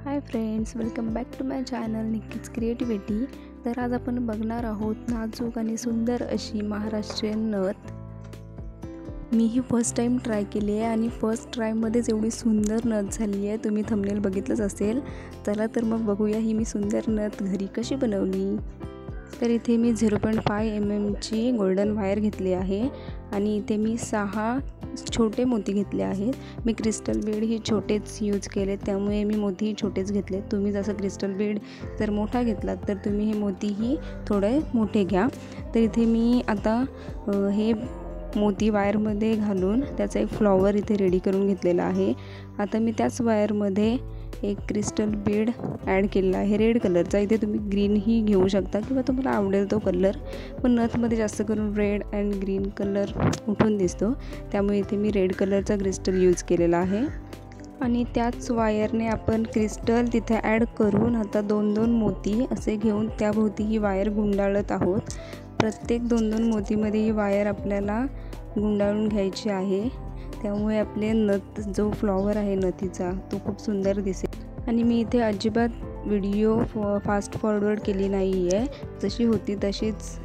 High friends, welcome back to my channel Nikki's creativity. तर आज आपण बघणार आहोत नाजूक आणि सुंदर अशी महाराष्ट्रीयन नथ। मी ही फर्स्ट टाइम ट्राय केली आहे आणि फर्स्ट ट्रायमध्येच एवढी सुंदर नथ झाली आहे। तुम्ही थंबनेल बघितलंच असेल। चला तर मग बघूया ही मी सुंदर नथ घरी कशी बनवली। तर इथे मी 0.5 mm ची गोल्डन वायर घेतली आहे आणि इथे मी 6 छोटे मोती घेतले आहेत। मी क्रिस्टल बीड ही छोटेच यूज केले, त्यामुळे मी मोतीही छोटेच घेतले। तुम्ही जसं क्रिस्टल बीड जर मोठा घेतलात तर तुम्ही हे मोतीही थोडे मोठे घ्या। तर इथे मी आता हे मोती वायरमध्ये घालून त्याचा एक फ्लॉवर इथे रेडी करून घेतलेला आहे। आता मी त्याच वायरमध्ये एक क्रिस्टल बीड ॲड केलेला आहे रेड कलरचा। इथे तुम्ही ग्रीनही घेऊ शकता किंवा तुम्हाला आवडेल तो कलर, पण नथमध्ये जास्त करून रेड अँड ग्रीन कलर उठून दिसतो, त्यामुळे इथे मी रेड कलरचा क्रिस्टल यूज केलेला आहे। आणि त्याच वायरने आपण क्रिस्टल तिथे ॲड करून आता 2-2 मोती असे घेऊन त्याभोवती ही वायर गुंडाळत आहोत। प्रत्येक 2-2 मोतीमध्ये ही वायर आपल्याला गुंडाळून घ्यायची आहे, त्यामुळे आपले नथ जो फ्लॉवर आहे नथीचा तो खूप सुंदर दिसेल। आणि मी इथे अजिबात व्हिडिओ फास्ट फॉरवर्ड केली नाही आहे, जशी होती तशीच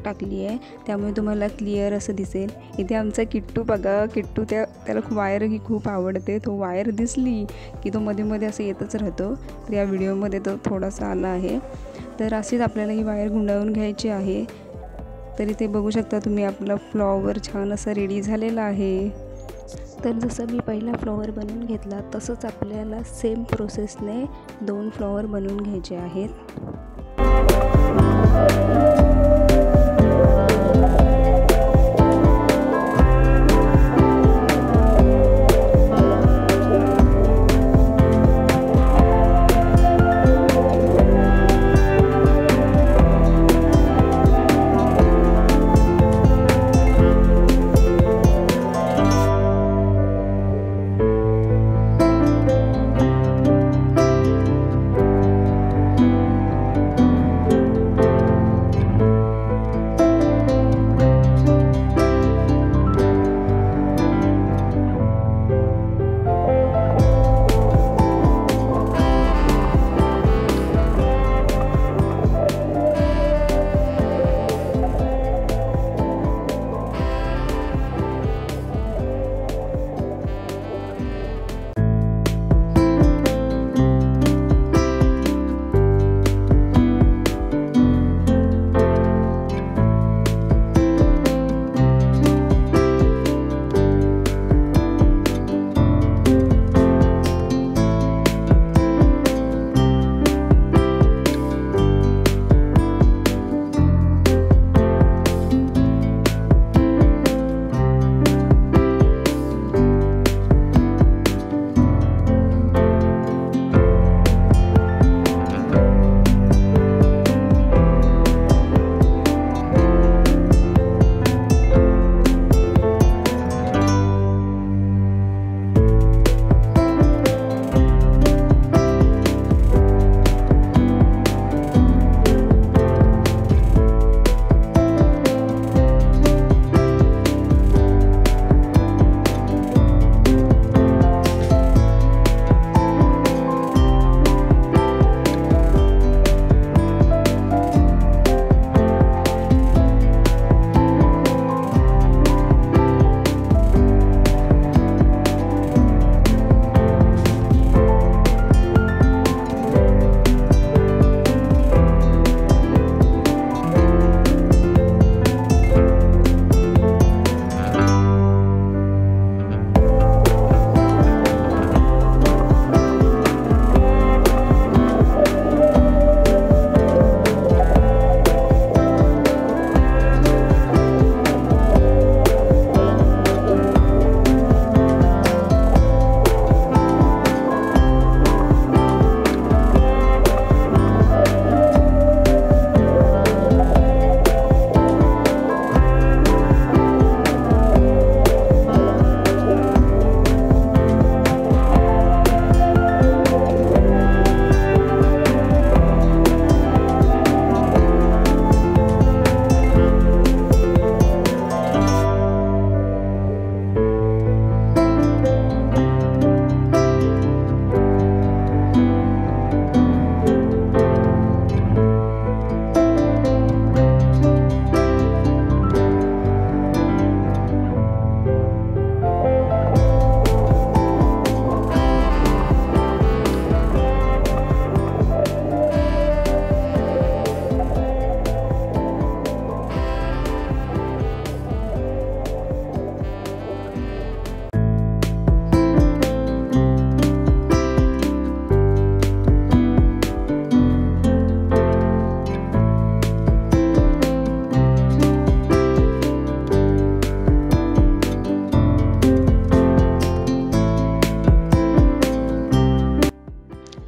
टाकली आहे, त्यामुळे तुम्हाला क्लिअर असं दिसेल। इथे आमचा किट्टू बघा, किट्टू त्याला वायर ही खूप आवडते। तो वायर दिसली की तो मध्ये मध्ये असं येतच राहतो। तर या व्हिडिओमध्ये तो थोडासा आला आहे। तर अशीच आपल्याला ही वायर गुंडाळून घ्यायची आहे। तर इथे बघू शकता तुम्ही आपला फ्लॉवर छान असं रेडी झालेला आहे। तर जसं मी पहिला फ्लॉवर बनवून घेतला तसंच आपल्याला सेम प्रोसेसने 2 फ्लॉवर बनवून घ्यायचे आहेत।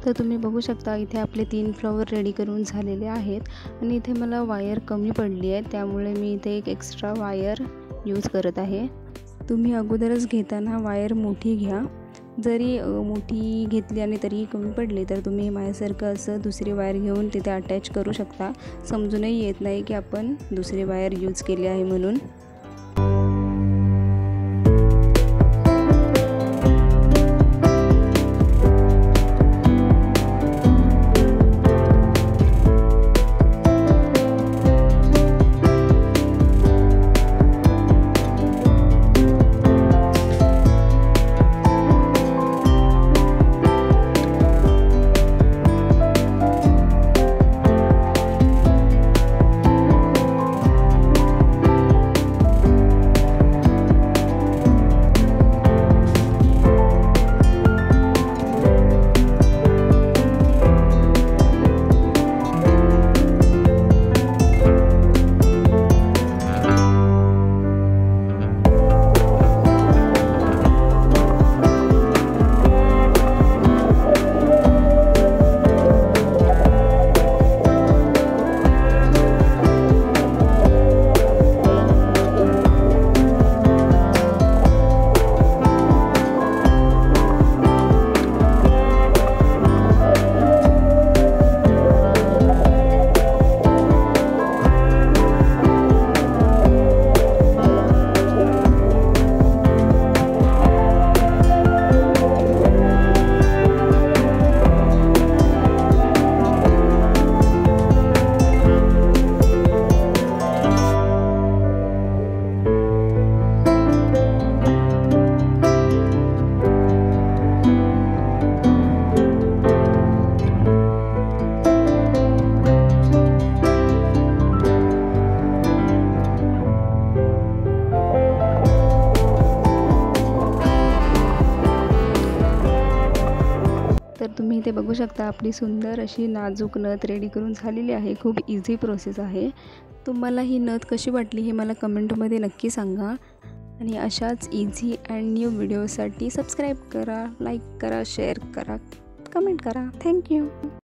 तर तुम्ही बघू शकता इथे आपले 3 फ्लॉवर रेडी करून झालेले आहेत आणि इथे मला वायर कमी पडली आहे, त्यामुळे मी इथे एक एक्स्ट्रा वायर यूज करत आहे। तुम्ही अगोदरच घेताना वायर मोठी घ्या, जरी मोठी घेतली आणि तरी कमी पडली तर तुम्ही माझ्यासारखं असं दुसरी वायर घेऊन तिथे अटॅच करू शकता। समजूनही येत नाही की आपण दुसरी वायर यूज केली आहे म्हणून। तर तुम्ही इथे बघू शकता आपली सुंदर अशी नाजूक नथ रेडी करून झालेली आहे। खूप इझी प्रोसेस आहे। तुम्हाला ही नथ कशी वाटली हे मला कमेंटमध्ये नक्की सांगा आणि अशाच इझी अँड न्यू व्हिडिओसाठी सबस्क्राईब करा, लाईक करा, शेअर करा, कमेंट करा। थँक्यू।